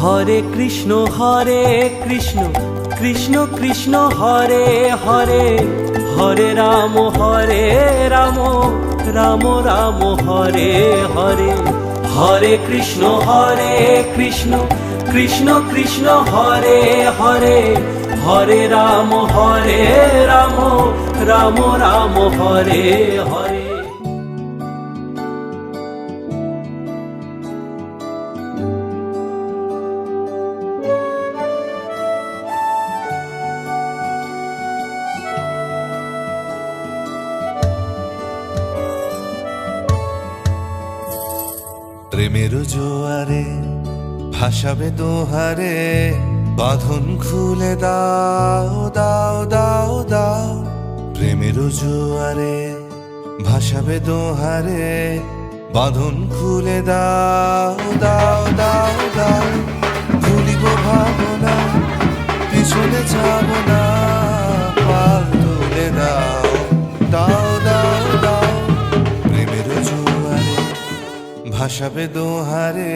হরে কৃষ্ণ কৃষ্ণ কৃষ্ণ হরে হরে, হরে রাম রাম রাম হরে হরে। হরে কৃষ্ণ কৃষ্ণ কৃষ্ণ হরে হরে, হরে রাম রাম রাম হরে হরে। প্রেমের জোয়ারে ভাসাবে দোহারে, বাঁধন খুলে দাও দাও দাও দাও। প্রেমের জোয়ারে ভাসাবে দোহারে, বাঁধন খুলে দাও দাও দাও দাও। ভুলিব ভাবনা, পিছনে যাব না, পাল তুলে দাও দাও দাও দাও। প্রেমের জোয়ারে ভাসাবে দোহারে,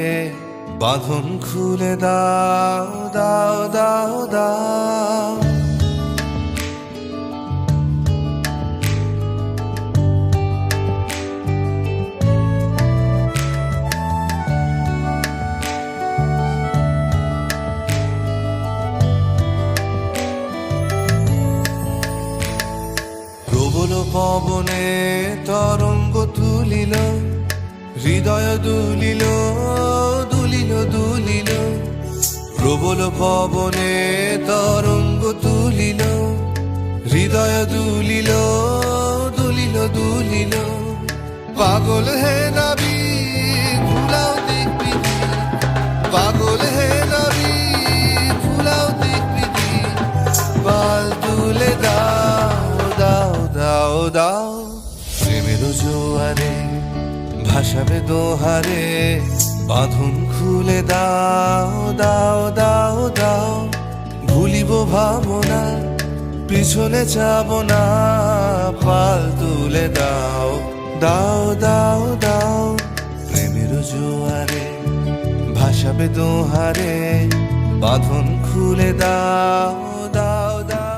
বাঁধন খুলে দাও দাও দাও দাও। প্রবল পবনে তরঙ্গ তুলিল, হৃদয় দুলিল দুলিল দুলিল। প্রবল পবনে তরঙ্গ তুলিল, হৃদয় দুলিল দুলিল দুলিল। পাগল হে নবী ভুলাও দিক বিধি, পাগল হে নবী ভুলাও দিক বিধি। পাল তুলে দাও দাও দাও দাও। প্রেমের জোয়ারে ভাসাবে দোহারে, বাঁধন খুলে দাও দাও দাও দাও। ভুলিব ভাবনা, পিছনে যাব না, পাল তুলে দাও দাও দাও দাও। প্রেমের জোয়ারে ভাসাবে দোহারে, বাঁধন খুলে দাও দাও দাও।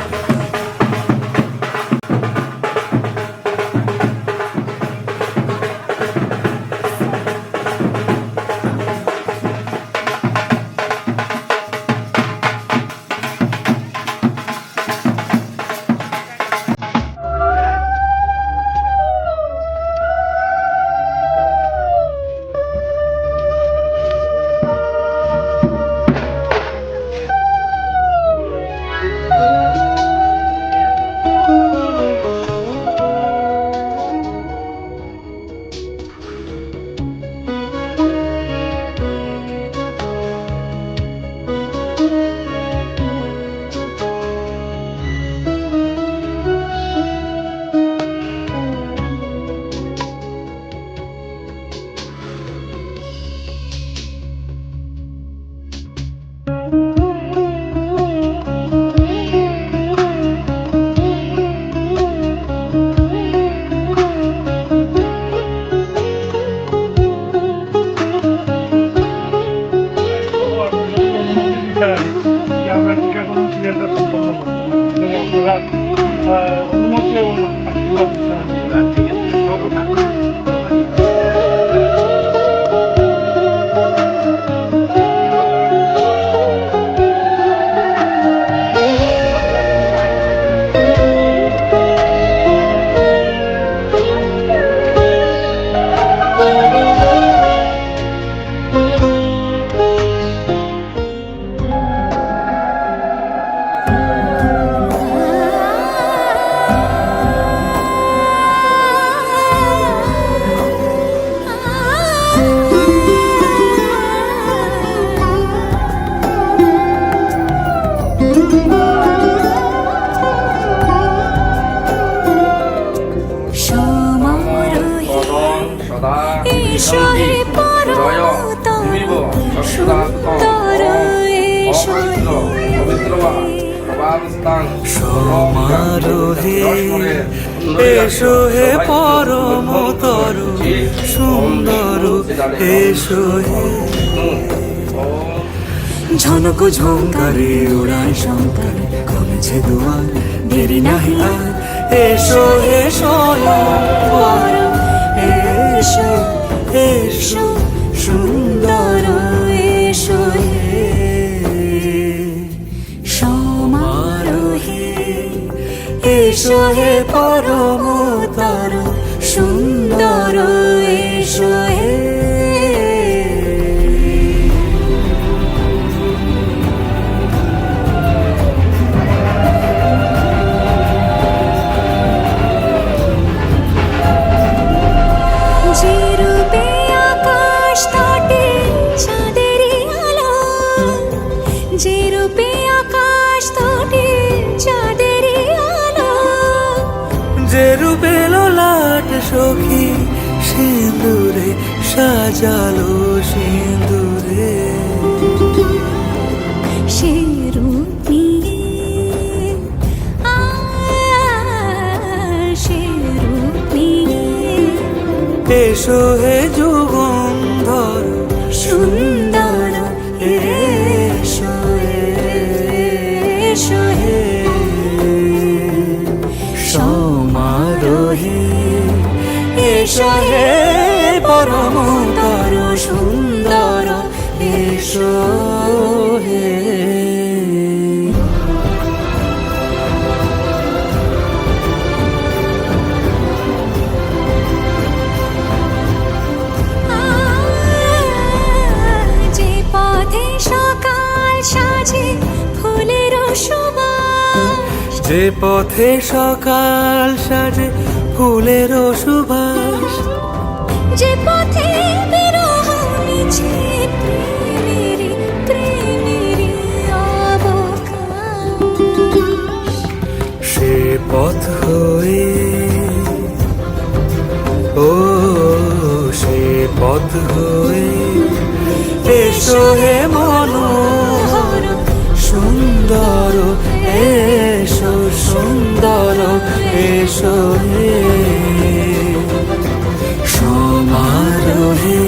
এসো হে পরমতম সুন্দর এসো সমারোহে এসো হে পরমতর সুন্দর এসো হে ঝনক ঝঙ্কারে ওড়ায় শঙ্কর কমেছে দুয়ার দেরি নাহি আর এসো হে স্বয়ং এসো এসো সুন্দর এসো হে সমারোহে এসো হে পরমতর সুন্দর এসো হে যে রূপে আকাশ তটে চাঁদেরই আলো, যে রূপে আকাশ তটে চাঁদেরই আলো, যে রূপে ললাট সখী সিঁদুরে সাজালো সিঁদুরে সে রূপ নিয়ে সে রূপ নিয়ে এসো হে যুগন্ধর সুন্দর এসো এসো হে সমারোহে এসো হে পরমতর সুন্দর এসো হে যে পথে সকাল সাজে ফুলের সুবাস, যে পথে সকাল সাজে ফুলের সুবাস, যে পথে বিরহ মিছে প্রেমেরই প্রেমেরই অবকাশ, সে পথ হয়ে ও সে পথ হয়ে এসো হে মনোহর সুন্দর এসো সুন্দর এসো হে সমারোহে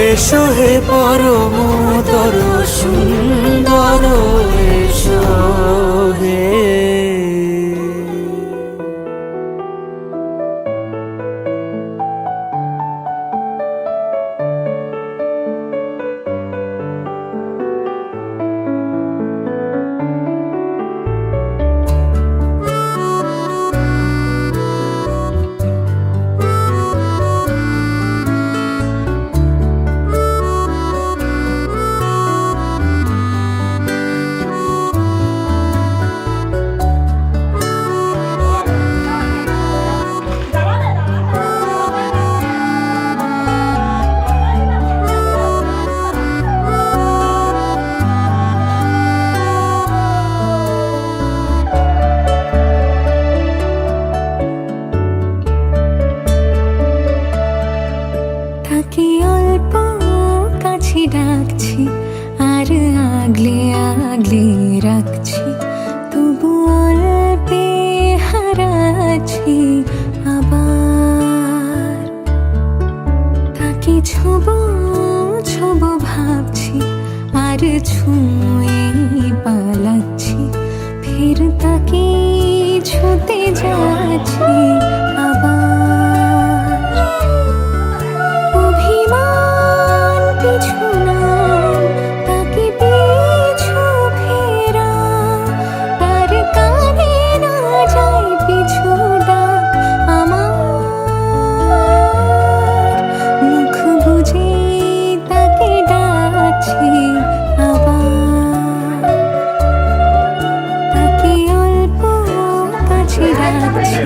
এসো হে পরমতর সুন্দর এসো হে তাকে অল্প কাছে ডাকছি আর আগলে আগলে রাখছি, তবু অল্পে হারাচ্ছি আবার। তাকে ছোবো ছোবো ভাবছি আর ছুঁয়ে পালাচ্ছি, ফের তাকে ছুতে যাচ্ছি আবার। অভিমান পিছু নাম, তাকে পিছু ফেরা, তার কানে না যায় পিছু ডাক আমার। মুখ বুজে তাকে ডাকছি আবার। তাকে অল্প কাছে ডাকছি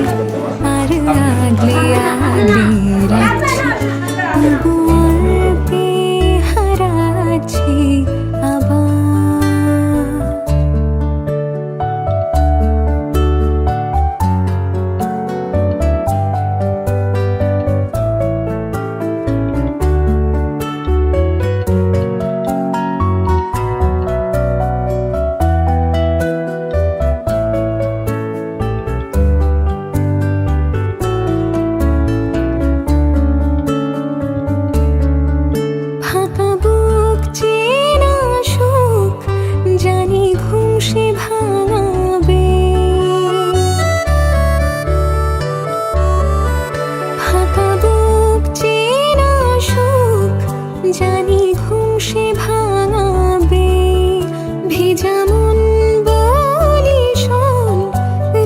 ঘুম সে ভাঙাবে, ভেজা মন বলি শোন,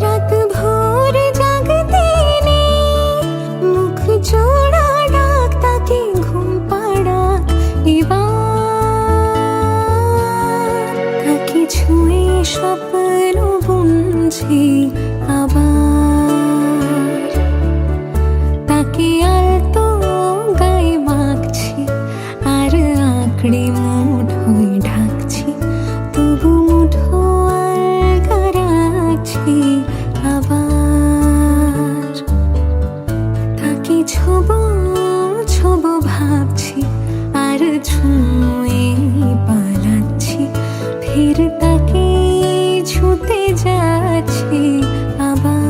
রাত ভোর জাগতে নেই, মুখ জোড়া ডাক তাকে ঘুম পাড়াক এবার, তাকে ছুঁয়ে স্বপ্ন বুনছি আবার, তাকে আলতো গায়ে মাখছি আর আঁকড়ে মুঠোয় ঢাকছি, তবু মুঠো আলগা রাখছি আবার, তাকে ছোবো ছোবো ভাবছি আর ছুঁয়ে পালাচ্ছি, ফের তাকে ছুঁতে যাচ্ছি আবার।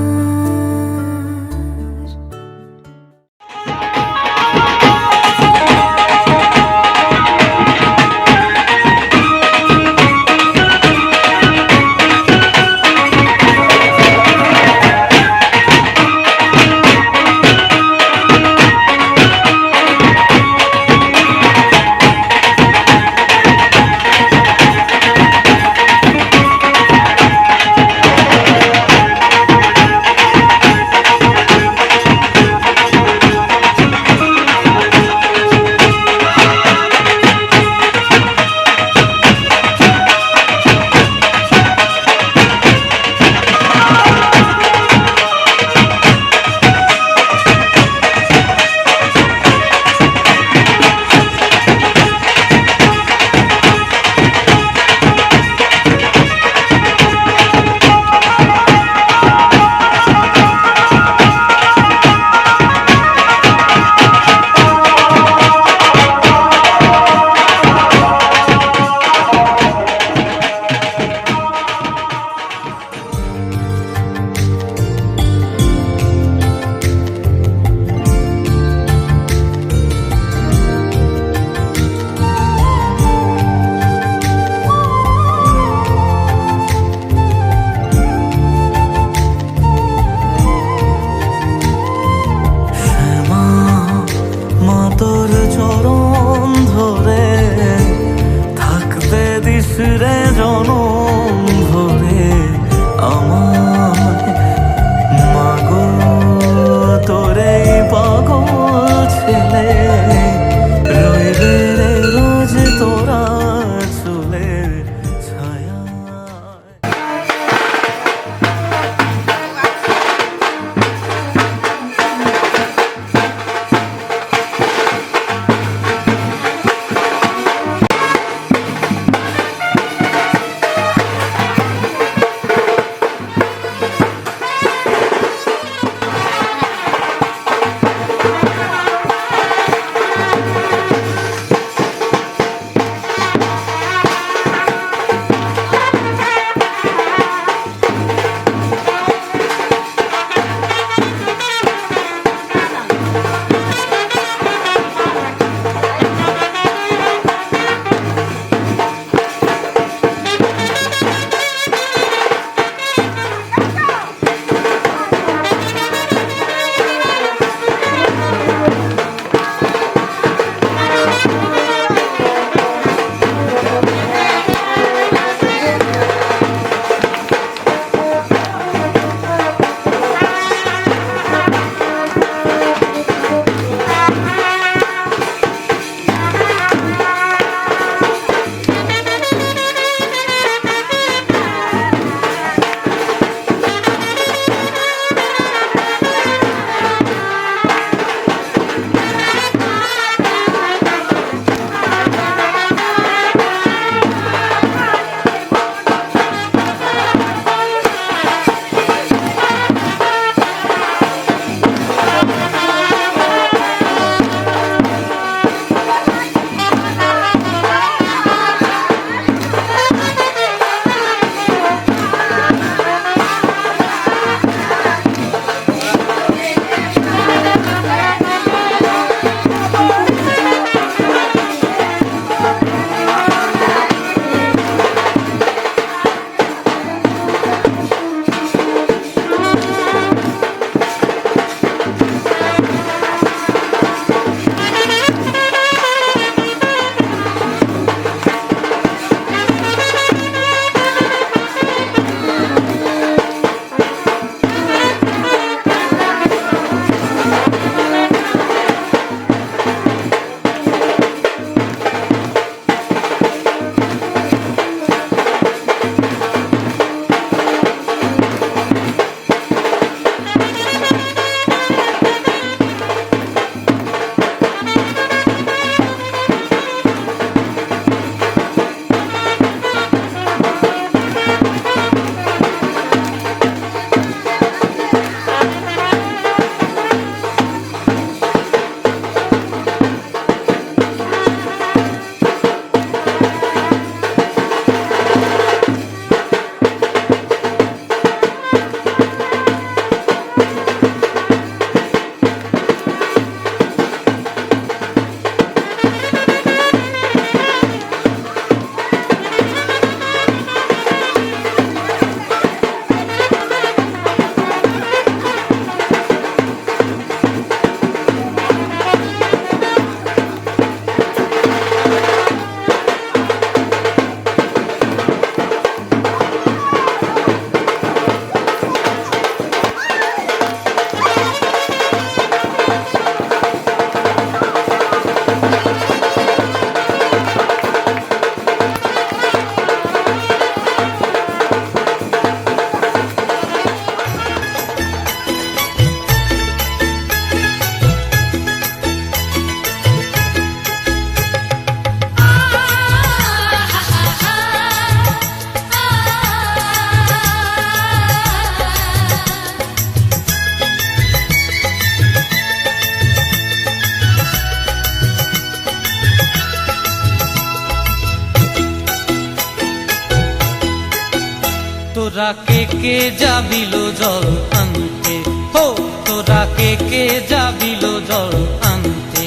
তোরা কে যাবিল জল আনতে, হো তোরা কে যাবিল জল আনতে,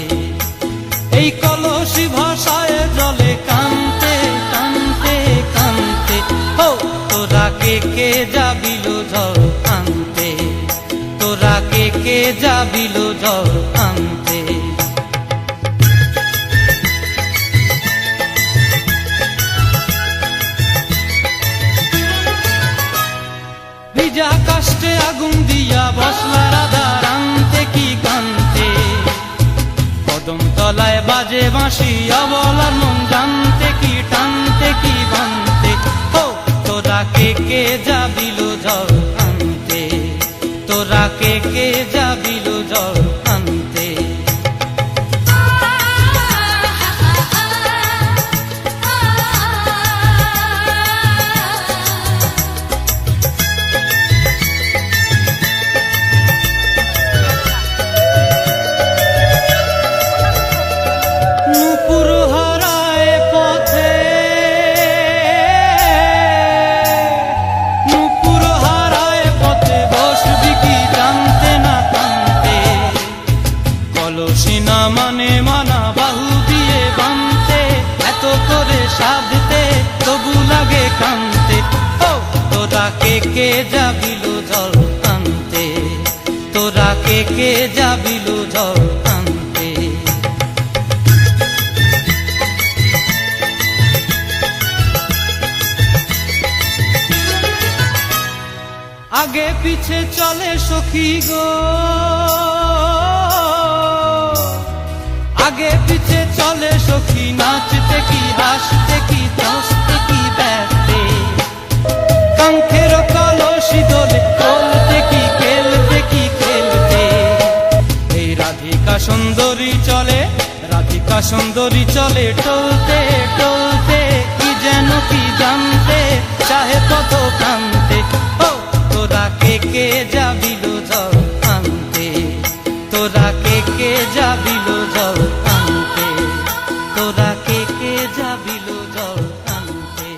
এই কলসি ভাষায় জলে কানতে কানতে কানতে, হো তোরা কে যাবিল জল আনতে, তোরা কে যাবিল জল আনতে। ভিজা কাষ্টে আগুন দিয়া বসলা রাধা রানতে কি কানতে, কদম তলায় বাজে বাঁশি অবলার মন জানতে কি টানতে কি বানতে, হো তোরা কে যাবিল জল আনতে, তোরা কে যাবিল জল আনতে। নূপুর হারায় পথে, নূপুর হারায় পথে বসবি কি জানতে না কানতে, কলসি না মানে মানা বাহু দিয়ে বানতে, এত করে সাধতে তবু লাগে কানতে, ও তোরা কে যাবিল জল আনতে, তোরা কে যাবিল জল আনতে। আগে পিছে চলে সখী গো, আগে পিছে চলে সখী, নাচতে কি হাসতে কি হাসতে কি ব্যস্তে, কাঙ্ক্ষের কলসি দোলে চলতে কি খেলতে কি খেলতে, এই রাধিকা সুন্দরী চলে, রাধিকা সুন্দরী চলে টলতে টলতে, কি যেন কি জানতে চাহে কত কানতে, ও তোরা কে যাবিল জল আনতে, তোরা কে যাবিল জল আনতে, তোরা কে যাবিল জল আনতে।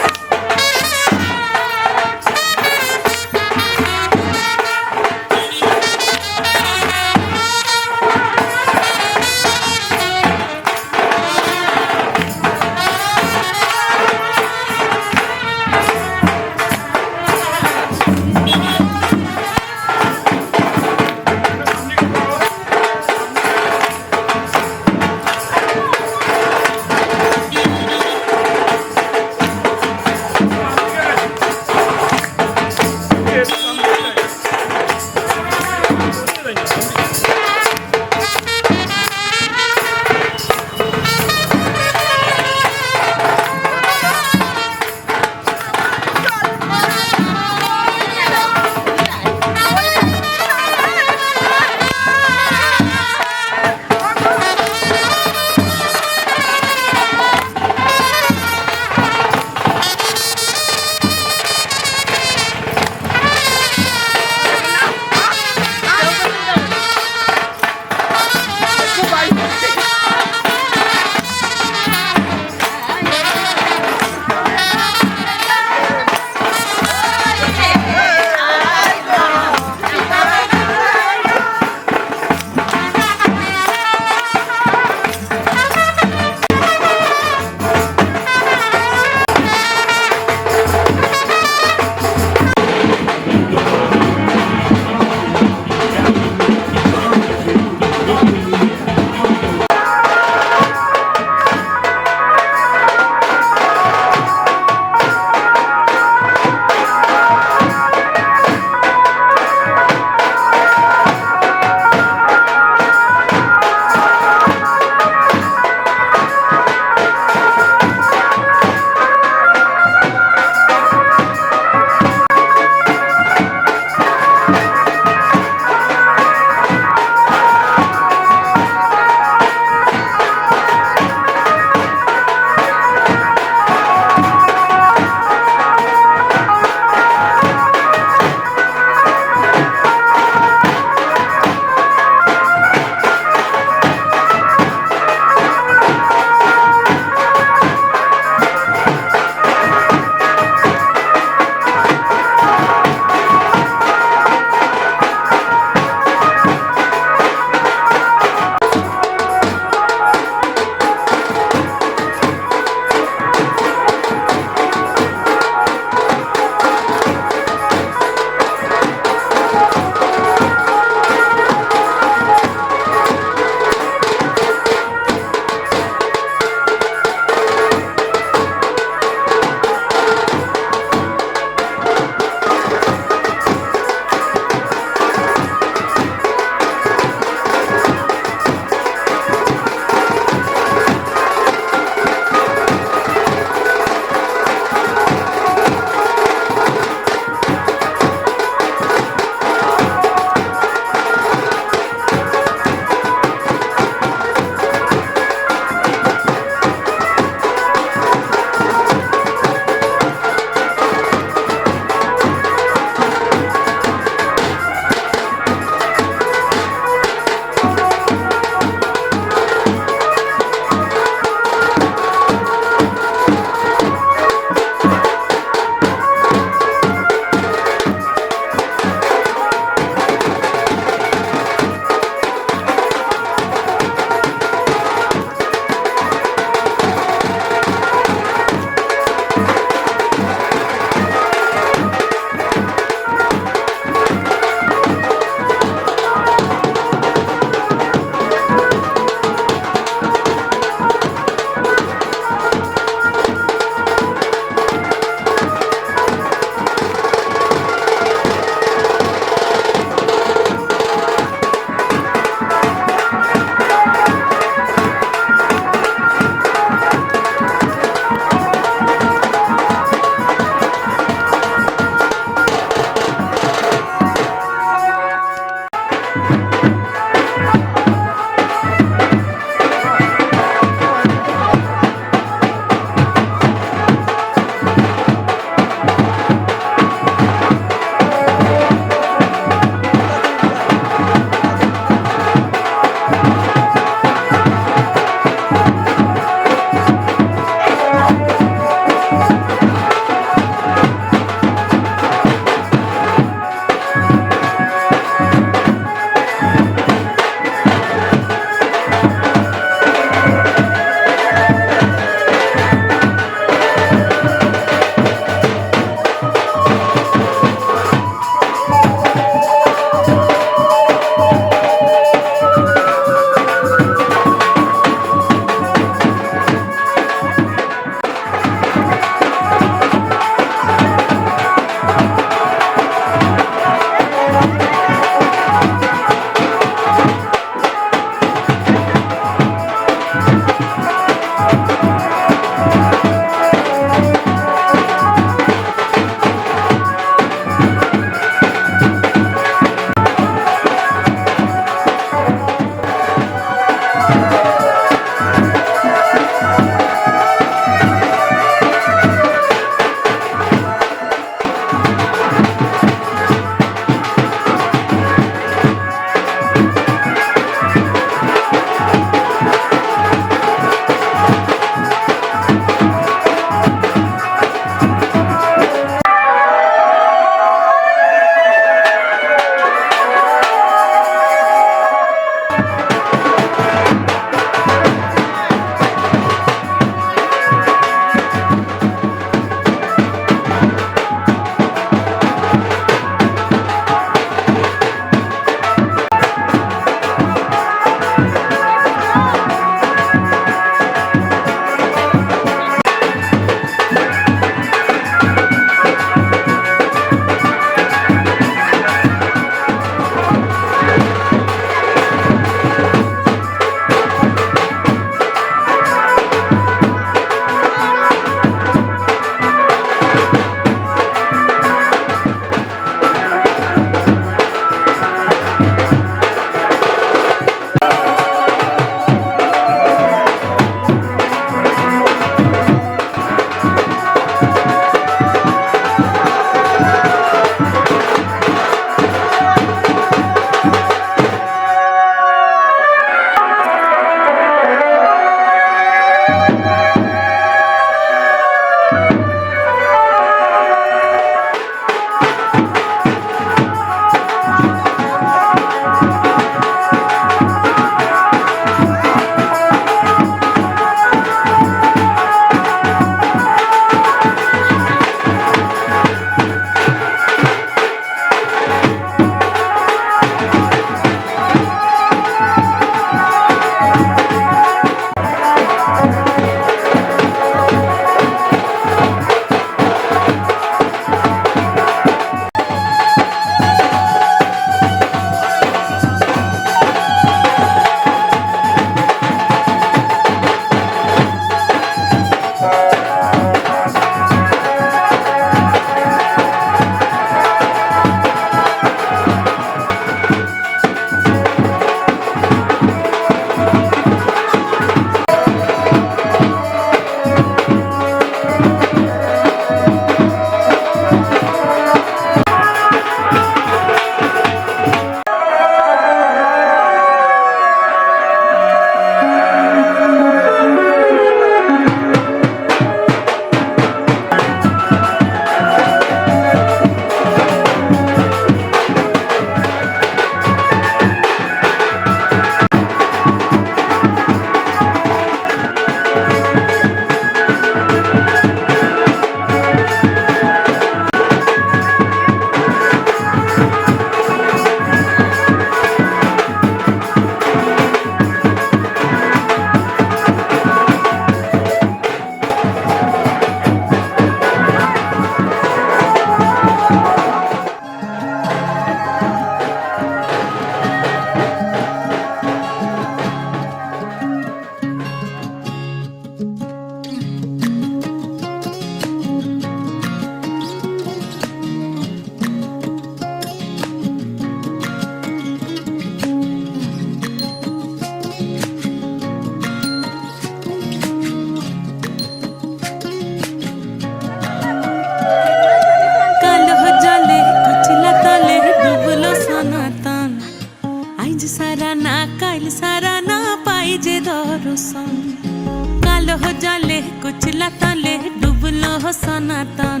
সনাতন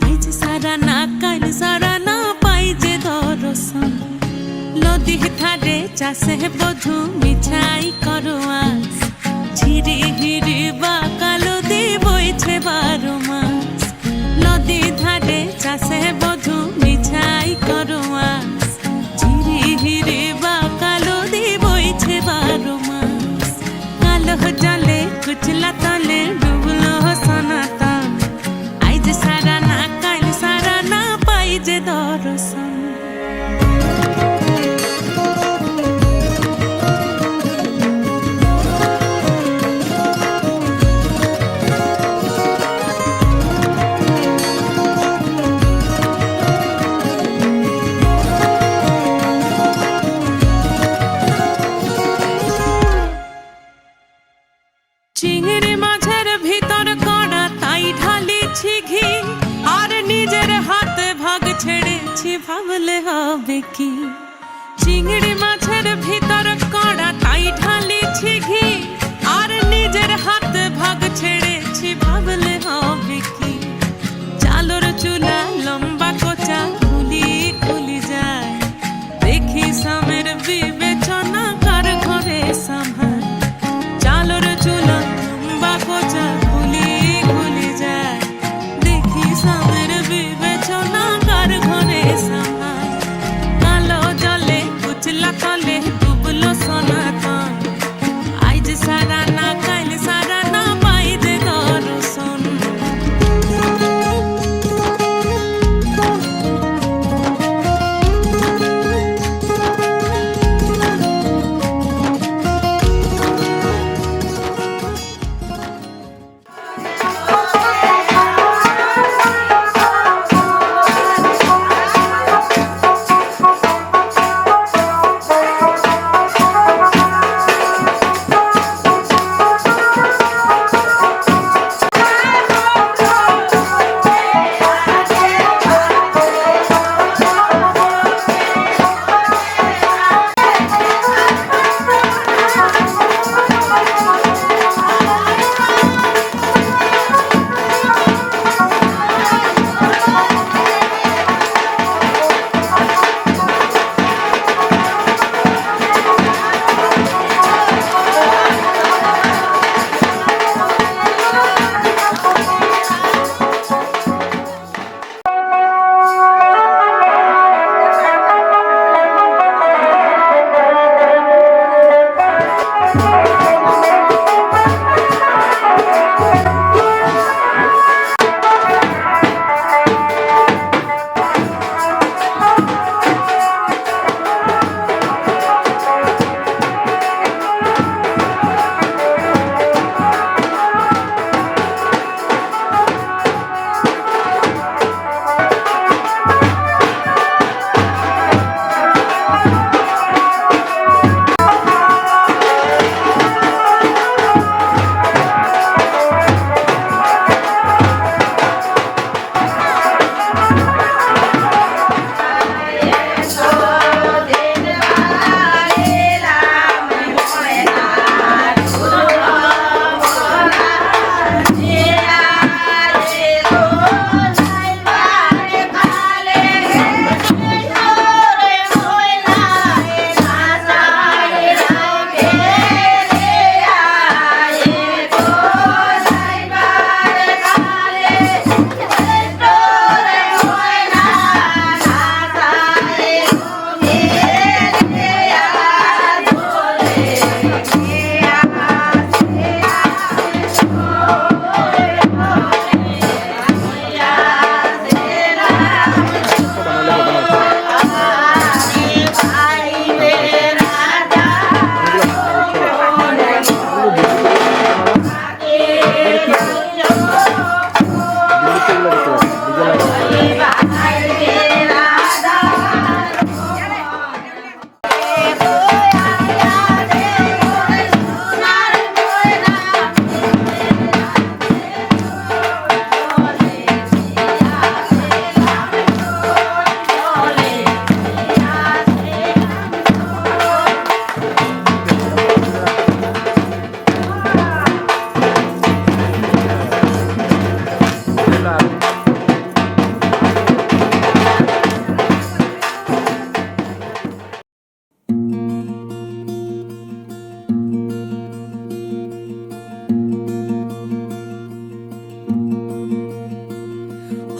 আইজ সারা না কাল সারা না পাই যে দর্শন নদী ধারে চাষে বধু মিছাই করো আস ঝিরি হিরি বা কালো দি বইছে 12 মাস নদী ধারে চাষে বধু মিছাই করো আস ঝিরি হিরি বা কালো দি বইছে 12 মাস কালো জলে কুচলা তলে ডুবলো সনাতন আইজ সারা না কাল সারা না পাই যে দর্শন চিংড়ি মাছের ভিতর কড়া তাই ঢালিছি ঘি আর নিজের হাতে ভাগ ছেড়েছি ভাবলে হবে কি চিংড়ি মাছের ভিতর কড়া তাই ঢালিছি ঘি আর নিজের হাতে ভাগ ছেড়েছি ভাবলে হবে কি চালর চুলা লম্বা কোচা খুলি খুলি যায় দেখি সামের বিবেচনা কার ঘরে সামার চালর চুলা লম্বা কোচা খুলি খুলি যায় দেখি সামের বিবেচনা কার ঘরে সামার কালো জলে কুচলা তলে ডুবলো সনাতন আইজ সারা না কাল সারা না পাই যে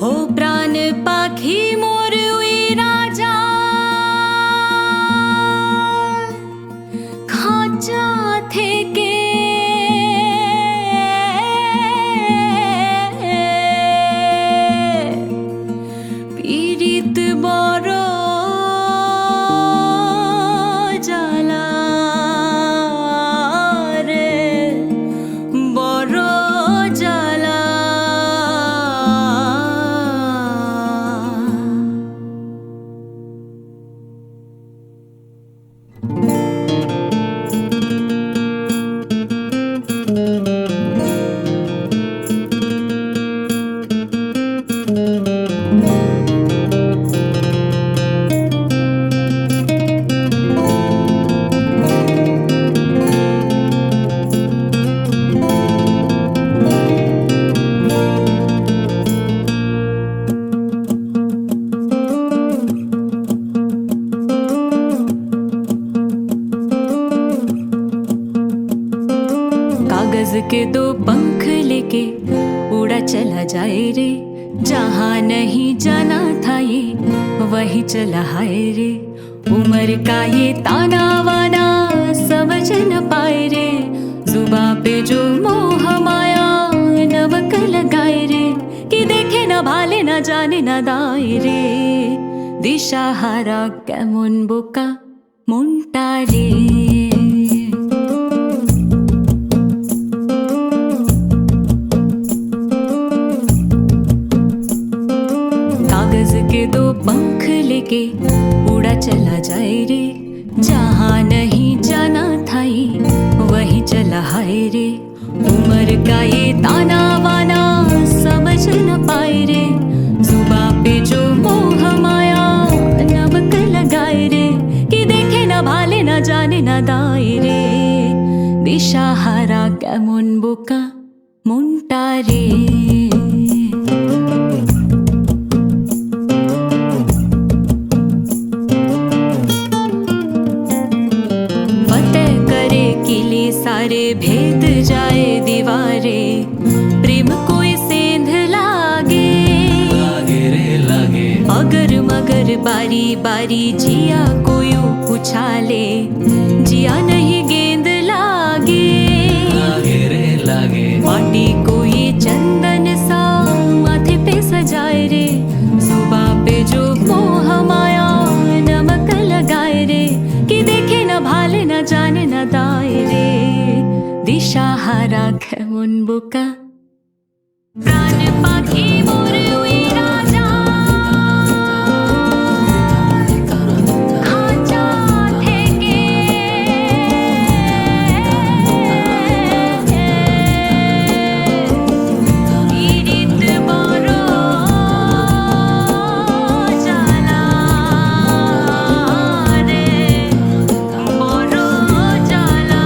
ও প্রাণ পাখি মোর ওই রাজা খাঁচা থেকে পীড়িত বড় জ্বালা রে বড় জ্বালা। कागज के दो पंख लेके उड़ा चला जाए रे, जहाँ नहीं जाना था ये वही चला हाय रे। उम्र का ये ताना वाना समझ न पाए रे, जुबां पे जो मोह माया नमक लगाए रे, कि देखे न भाले न जाने न दाए रे। दिशा हारा केमन बोका मुंटा रे। कागज के दो पंख लेके उड़ा चला जाए रे, जहाँ नहीं जाना था ये वही चला हाय रे। उम्र का ये ताना वाना समझ न पाए रे, जुबां पे जो मोह माया नमक लगाए रे, कि देखे न भाले न जाने न दाए रे। दिशा हारा केमन बोका मुंटा रे। सारे भेद जाए दीवारे, प्रेम कोई सेंध लागे लागे रे लागे, अगर मगर बारी बारी जिया कोई उछाले, जिया नहीं गेंद लागे लागे रे लागे, माटी कोई चंदन सा माथे पे सजाए रे, जुबां पे जो मोह माया नमक लगाए रे, कि देखे न भाले न जाने न दाए रे। दिशा हारा केमन बोका प्राण पाखी मोर ওই রাজা খাঁচা থেকে পীড়িত বড় জ্বালা রে বড় জ্বালা।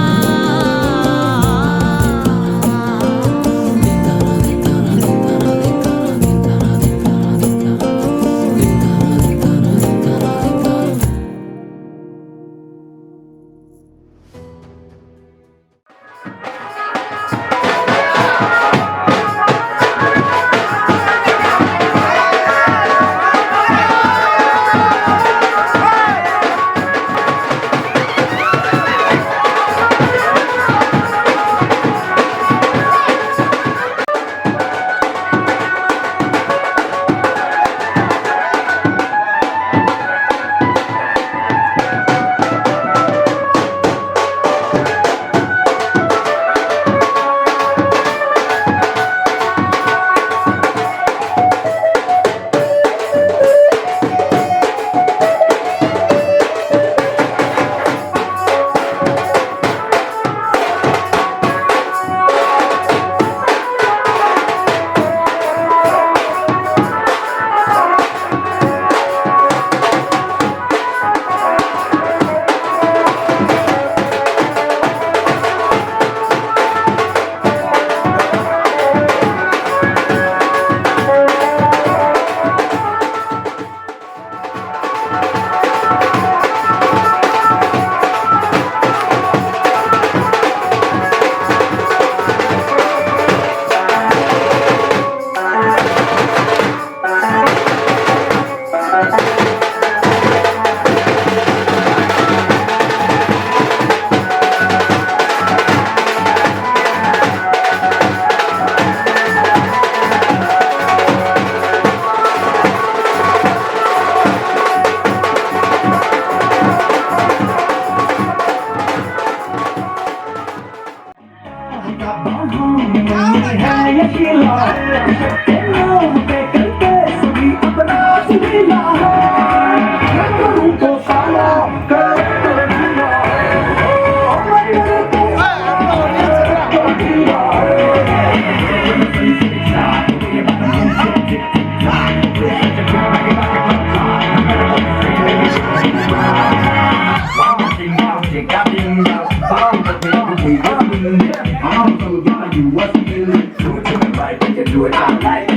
do it all right.